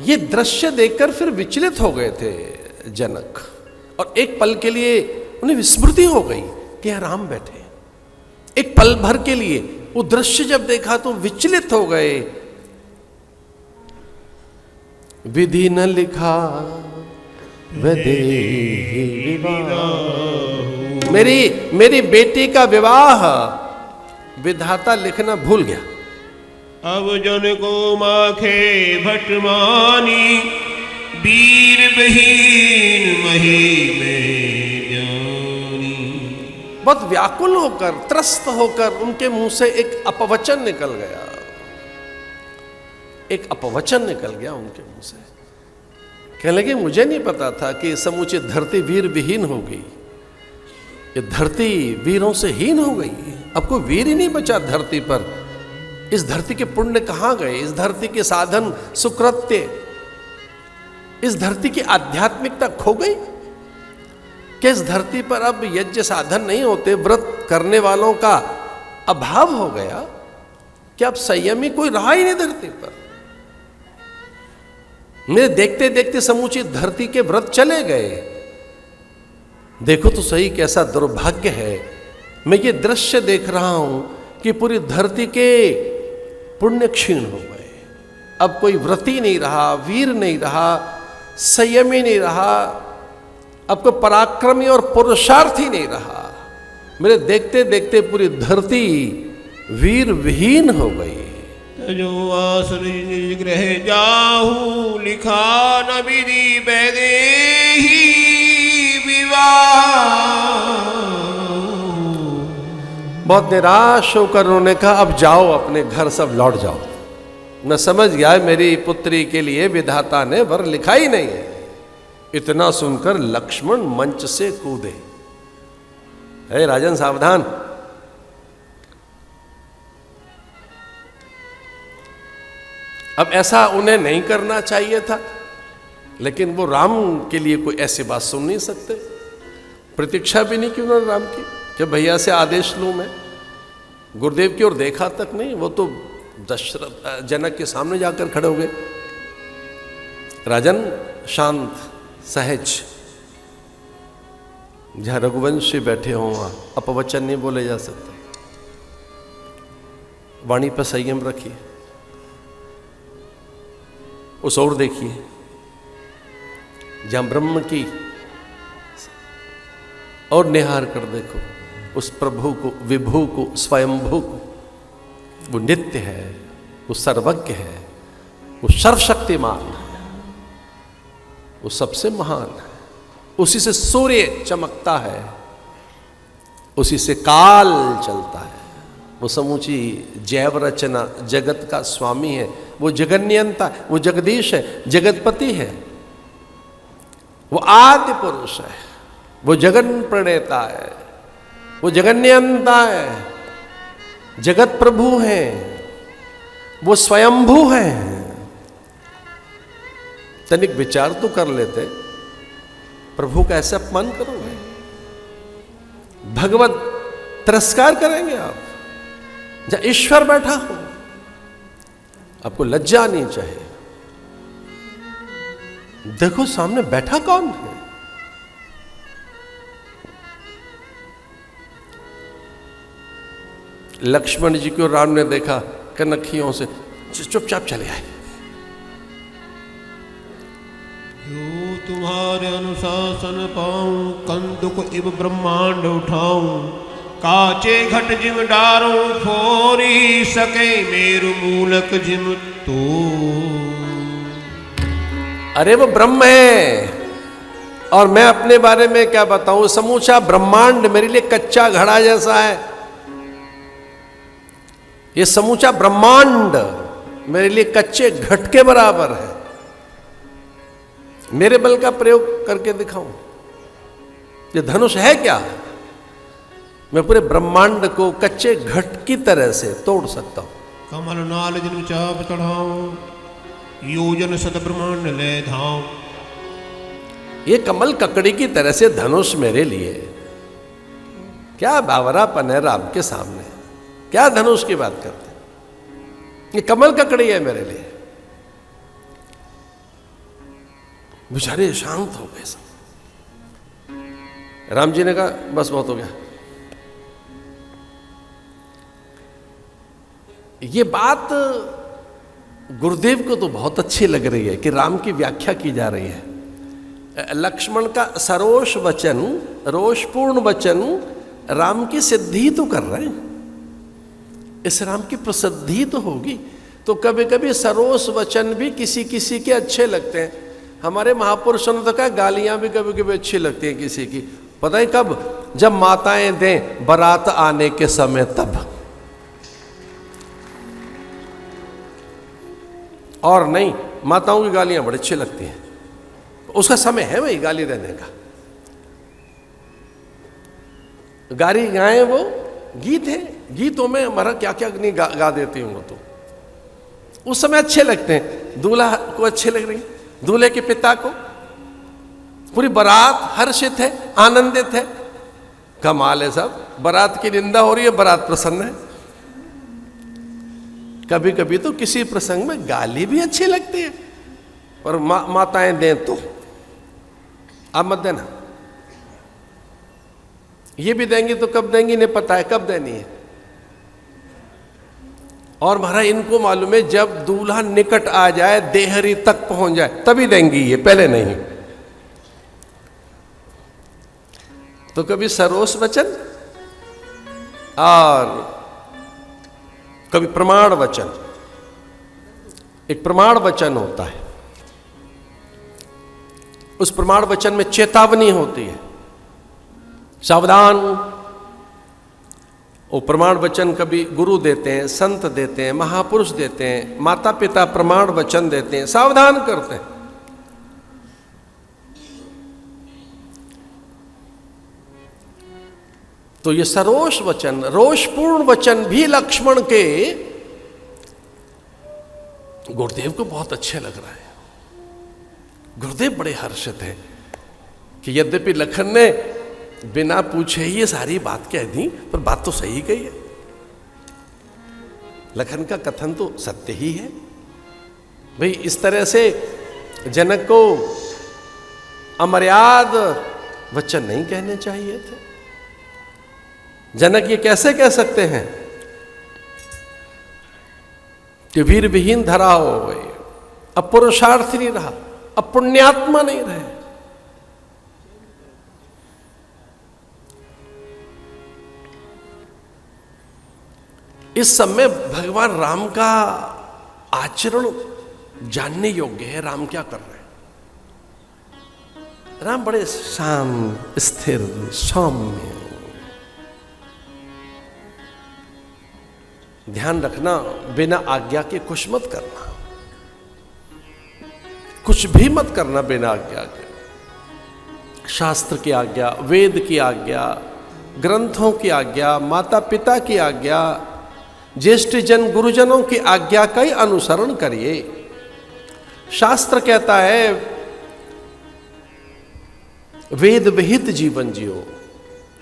ये दृश्य देखकर फिर विचलित हो गए थे जनक, और एक पल के लिए उन्हें विस्मृति हो गई कि यहाँ राम बैठे। एक पल भर के लिए वो दृश्य जब देखा तो विचलित हो गए। विधि न लिखा वैदेही विवाह, मेरी बेटी का विवाह विधाता लिखना भूल गया। अब जन को माखे भटमानी, वीर बहीन मही में जानी। बहुत व्याकुल होकर, त्रस्त होकर उनके मुंह से एक अपवचन निकल गया, एक अपवचन निकल गया उनके मुंह से। कहने लगे मुझे नहीं पता था कि समूची धरती वीर विहीन हो गई, ये धरती वीरों से हीन हो गई। अब कोई वीर ही नहीं बचा धरती पर। इस धरती के पुण्य कहाँ गए, इस धरती के साधन सुकृत्य, इस धरती की आध्यात्मिकता खो गई। कि इस धरती पर अब यज्ञ साधन नहीं होते, व्रत करने वालों का अभाव हो गया, कि अब संयमी कोई रहा ही नहीं धरती पर। मेरे देखते देखते समूची धरती के व्रत चले गए। देखो तो सही कैसा दुर्भाग्य है, मैं ये दृश्य देख रहा हूं कि पूरी धरती के पुण्य क्षीण हो गए। अब कोई व्रती नहीं रहा, वीर नहीं रहा, संयमी नहीं रहा, अब कोई पराक्रमी और पुरुषार्थी नहीं रहा। मेरे देखते देखते पूरी धरती वीर विहीन हो गई। जो आसुरी निज गृह जाहू, लिखा न विधि वैदेही विवाह। बहुत निराश होकर उन्होंने कहा अब जाओ अपने घर, सब लौट जाओ। मैं समझ गया मेरी पुत्री के लिए विधाता ने वर लिखा ही नहीं है। इतना सुनकर लक्ष्मण मंच से कूदे। हे राजन सावधान, अब ऐसा उन्हें नहीं करना चाहिए था, लेकिन वो राम के लिए कोई ऐसी बात सुन नहीं सकते। प्रतीक्षा भी नहीं की उन्होंने राम की कि भैया से आदेश लूं मैं। गुरुदेव की ओर देखा तक नहीं, वो तो दशरथ जनक के सामने जाकर खड़े हो गए। राजन शांत सहज, जहां रघुवंशी बैठे हों वहां अपवचन नहीं बोले जा सकते। वाणी पर संयम रखिए। उस ओर देखिए जहां ब्रह्म की, और निहार कर देखो उस प्रभु को, विभु को, स्वयंभू को। वो नित्य है, वो सर्वज्ञ है, वो सर्वशक्तिमान है, वो सबसे महान है। उसी से सूर्य चमकता है, उसी से काल चलता है। वो समूची जैव रचना जगत का स्वामी है, वो जगन्यंता, वो जगदीश है, जगतपति है, वो आदि पुरुष है, वो जगन प्रणेता है, वो जगन्यंता है, जगत प्रभु है, वो स्वयंभू है। तनिक विचार तो कर लेते, प्रभु का ऐसे अपमान करोगे, भगवत तिरस्कार करेंगे आप, जहां ईश्वर बैठा हो। आपको लज्जा आनी चाहिए। देखो सामने बैठा कौन है। लक्ष्मण जी को राम ने देखा, कनखियों से चुपचाप चले आए। यो तुम्हारे अनुशासन पाऊं, कंदुक इव ब्रह्मांड उठाऊं। काचे घट जिम डारूं, फोरी सके मेरु मूलक जिम तो। अरे वो ब्रह्म है, और मैं अपने बारे में क्या बताऊं। समूचा ब्रह्मांड मेरे लिए कच्चा घड़ा जैसा है। ये समूचा ब्रह्मांड मेरे लिए कच्चे घट के बराबर है। मेरे बल का प्रयोग करके दिखाऊं। ये धनुष है क्या? मैं पूरे ब्रह्मांड को कच्चे घट की तरह से तोड़ सकता हूं। कमल नाल जिन चाप चढ़ाऊं, योजन सत ब्रह्मांड ले धाऊं। ये कमल ककड़ी की तरह से धनुष मेरे लिए, क्या बावरापन है राम के सामने। क्या धनुष की बात करते, ये कमल ककड़ी है मेरे लिए। बेचारे शांत हो गए सब। राम जी ने कहा बस बहुत हो गया। ये बात गुरुदेव को तो बहुत अच्छी लग रही है कि राम की व्याख्या की जा रही है। लक्ष्मण का सरोष वचन, रोषपूर्ण वचन राम की सिद्धि तो कर रहे हैं, इस राम की प्रसिद्धि तो होगी। तो कभी कभी सरोष वचन भी किसी किसी के अच्छे लगते हैं। हमारे महापुरुषों ने तो कहा गालियां भी कभी कभी अच्छी लगती हैं किसी की। पता है कब? जब माताएं दें बारात आने के समय, तब। और नहीं, माताओं की गालियां बड़ी अच्छी लगती हैं, उसका समय है वही गाली देने का। गाली गाएं वो गीत है, गीतों में हमारा क्या क्या नहीं गा देती हूँ, वो तो उस समय अच्छे लगते हैं। दूल्हा को अच्छे लग रही, दूल्हे के पिता को, पूरी बारात हर्षित है, आनंदित है। कमाल है साहब, बारात की निंदा हो रही है, बारात प्रसन्न है। कभी कभी तो किसी प्रसंग में गाली भी अच्छी लगती है, पर माताएं दें तो आप मत देना। ये भी देंगी तो कब देंगी नहीं पता है, कब देनी है। और महाराज इनको मालूम है जब दूल्हा निकट आ जाए, देहरी तक पहुंच जाए, तभी देंगी ये, पहले नहीं। तो कभी सरोष वचन और कभी प्रमाण वचन। एक प्रमाण वचन होता है, उस प्रमाण वचन में चेतावनी होती है, सावधान। वो प्रमाण वचन कभी गुरु देते हैं, संत देते हैं, महापुरुष देते हैं, माता पिता प्रमाण वचन देते हैं, सावधान करते हैं। तो ये सरोष वचन, रोषपूर्ण वचन भी लक्ष्मण के गुरुदेव को बहुत अच्छे लग रहा है। गुरुदेव बड़े हर्षित हैं कि यद्यपि लखन ने बिना पूछे ही ये सारी बात कह दी, पर बात तो सही कही है। लखन का कथन तो सत्य ही है। भाई इस तरह से जनक को अमर्याद वचन नहीं कहने चाहिए थे। जनक ये कैसे कह सकते हैं कि वीर विहीन धरा हो गए, अब पुरुषार्थ नहीं रहा, अब पुण्यात्मा नहीं रहे। इस समय भगवान राम का आचरण जानने योग्य है। राम क्या कर रहे हैं? राम बड़े शांत, स्थिर, सौम्य। ध्यान रखना, बिना आज्ञा के कुछ मत करना, कुछ भी मत करना बिना आज्ञा के। शास्त्र की आज्ञा, वेद की आज्ञा, ग्रंथों की आज्ञा, माता पिता की आज्ञा, ज्येष्ठ जन गुरुजनों की आज्ञा का ही अनुसरण करिए। शास्त्र कहता है वेद विहित जीवन जियो,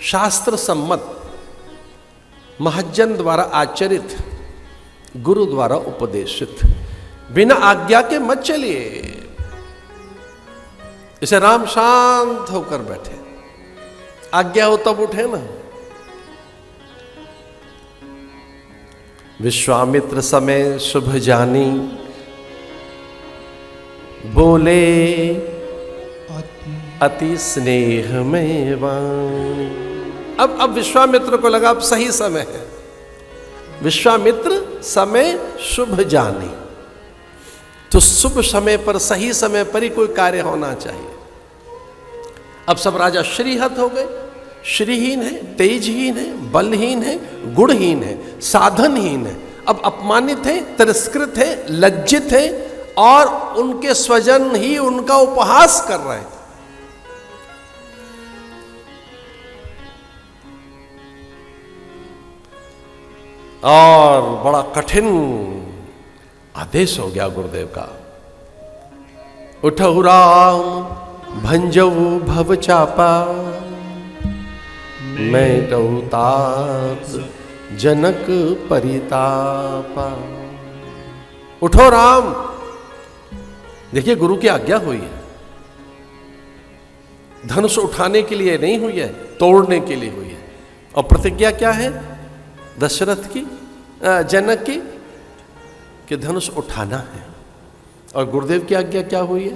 शास्त्र सम्मत, महज्जन द्वारा आचरित, गुरु द्वारा उपदेशित। बिना आज्ञा के मत चलिए। इसे राम शांत होकर बैठे, आज्ञा हो तब उठे ना। विश्वामित्र समय शुभ जानी, बोले अति स्नेह में वाणी। अब विश्वामित्र को लगा अब सही समय है। विश्वामित्र समय शुभ जानी, तो शुभ समय पर, सही समय पर ही कोई कार्य होना चाहिए। अब सब राजा श्रीहत हो गए, श्रीहीन है, तेजहीन है, बलहीन है, गुणहीन है, साधनहीन है। अब अपमानित है, तिरस्कृत है, लज्जित है, और उनके स्वजन ही उनका उपहास कर रहे हैं। और बड़ा कठिन आदेश हो गया गुरुदेव का। उठहु राम भंजऊ भव चापा, मैं कहूँ तात जनक परितापा। उठो राम। देखिए गुरु की आज्ञा हुई है, धनुष उठाने के लिए नहीं हुई है, तोड़ने के लिए हुई है। और प्रतिज्ञा क्या है दशरथ की, जनक की, कि धनुष उठाना है। और गुरुदेव की आज्ञा क्या हुई है?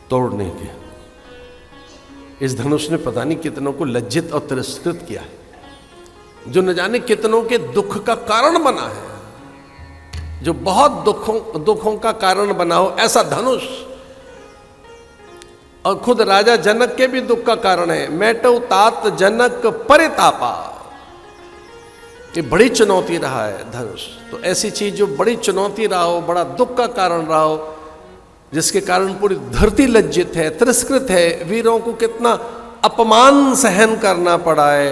तोड़ने की। इस धनुष ने पता नहीं कितनों को लज्जित और तिरस्कृत किया है, जो न जाने कितनों के दुख का कारण बना है, जो बहुत दुखों का कारण बना हो ऐसा धनुष। और खुद राजा जनक के भी दुख का कारण है। मैटो तात जनक परितापा, ये बड़ी चुनौती रहा है धनुष। तो ऐसी चीज जो बड़ी चुनौती रहा हो, बड़ा दुख का कारण रहा हो, जिसके कारण पूरी धरती लज्जित है, तिरस्कृत है, वीरों को कितना अपमान सहन करना पड़ा है,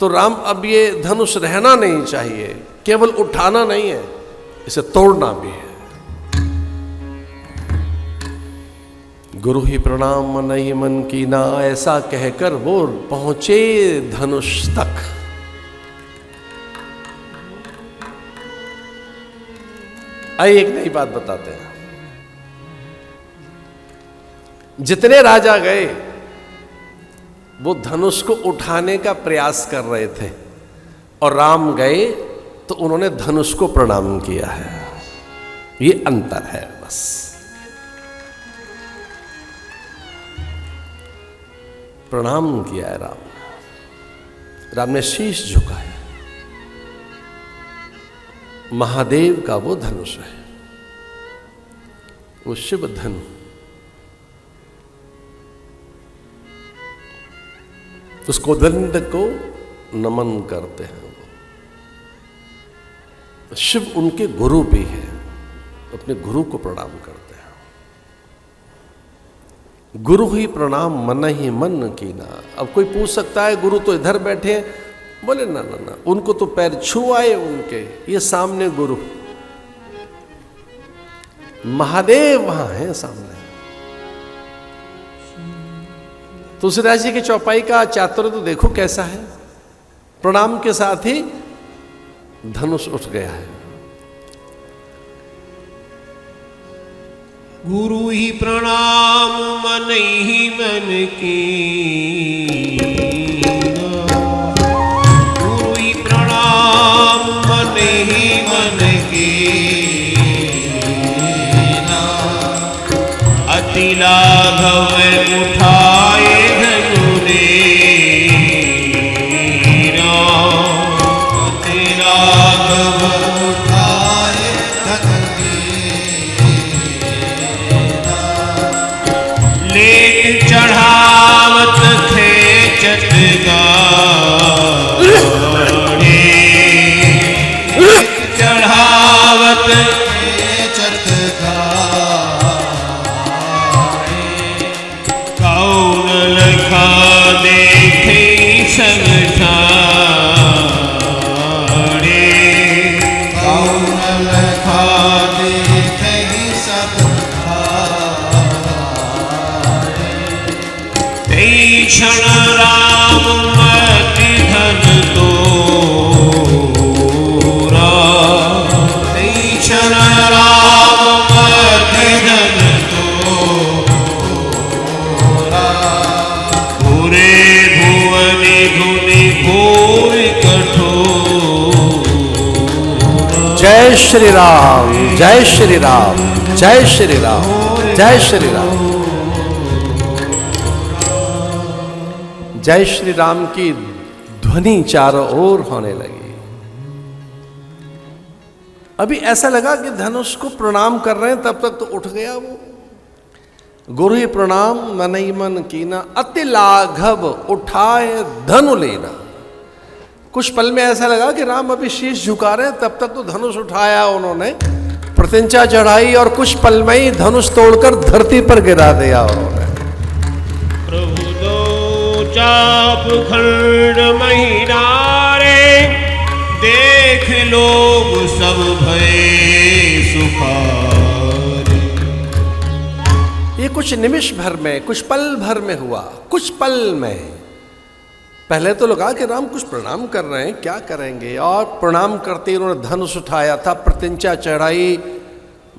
तो राम अब ये धनुष रहना नहीं चाहिए, केवल उठाना नहीं है, इसे तोड़ना भी है। गुरु ही प्रणाम मनहि मन कीना, ऐसा कहकर वो पहुंचे धनुष तक। आइए एक नई बात बताते हैं। जितने राजा गए वो धनुष को उठाने का प्रयास कर रहे थे, और राम गए तो उन्होंने धनुष को प्रणाम किया है। ये अंतर है बस। प्रणाम किया है राम ने शीश झुकाया। महादेव का वो धनुष है, वो शिव धनु। उसको दंड को नमन करते हैं। शिव उनके गुरु भी है, अपने गुरु को प्रणाम करते हैं। गुरु ही प्रणाम मन ही मन कीना। अब कोई पूछ सकता है गुरु तो इधर बैठे हैं, बोले ना ना ना, उनको तो पैर छुआए उनके, ये सामने गुरु, महादेव वहां है सामने। तुलसीदास जी की चौपाई का चातुर्य तो देखो कैसा है, प्रणाम के साथ ही धनुष उठ गया है। गुरु ही प्रणाम मन ही मन की, गुरु ही प्रणाम मन ही मन की, अति लाघव उठाए धनु रे, अति लाघव उठाए धनु लेट चढ़ावत थे चटगाड़े, चढ़ावत थे चटगाड़े, कौन लखा देखे समझाड़े, कौन लखा देखे क्षण राम मति धन तोरा, क्षण राम मति धन तोरा, पूरे भुवनि धुनि भूर कठोर। जय श्री राम, जय श्री राम, जय श्री राम, जय श्री राम। जय श्री राम की ध्वनि चारों ओर होने लगी। अभी ऐसा लगा कि धनुष को प्रणाम कर रहे हैं, तब तक तो उठ गया वो। गुरु ही प्रणाम मन ही मन कीना, अति लाघव उठाए धनु लेना। कुछ पल में ऐसा लगा कि राम अभी शीश झुका रहे हैं, तब तक तो धनुष उठाया उन्होंने, प्रतिज्ञा चढ़ाई, और कुछ पल में ही धनुष तोड़कर धरती पर गिरा दिया उन्होंने। चाप खंड महिनारे, देख लोग सब भय सुखारे। ये कुछ निमिष भर में, कुछ पल भर में हुआ, कुछ पल में। पहले तो लगा कि राम कुछ प्रणाम कर रहे हैं, क्या करेंगे, और प्रणाम करते ही उन्होंने धनुष उठाया था, प्रतिज्ञा चढ़ाई,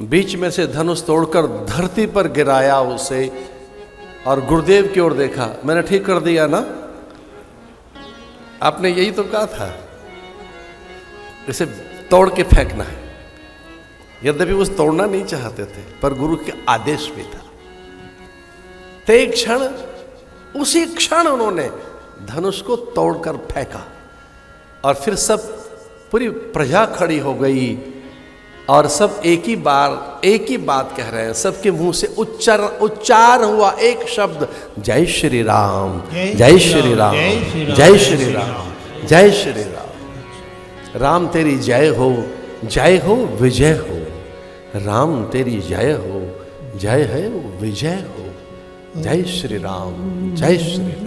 बीच में से धनुष तोड़कर धरती पर गिराया उसे, और गुरुदेव की ओर देखा। मैंने ठीक कर दिया ना, आपने यही तो कहा था, इसे तोड़ के फेंकना है। यद्यपि वो तोड़ना नहीं चाहते थे, पर गुरु के आदेश भी था। ते क्षण, उसी क्षण उन्होंने धनुष को तोड़कर फेंका और फिर सब पूरी प्रजा खड़ी हो गई और सब एक ही बात कह रहे हैं। सबके मुंह से उच्चार हुआ एक शब्द, जय श्री राम, जय श्री राम, जय श्री राम, जय श्री राम। राम तेरी जय हो विजय हो। राम तेरी जय हो, जय है विजय हो। जय श्री राम, जय श्री राम।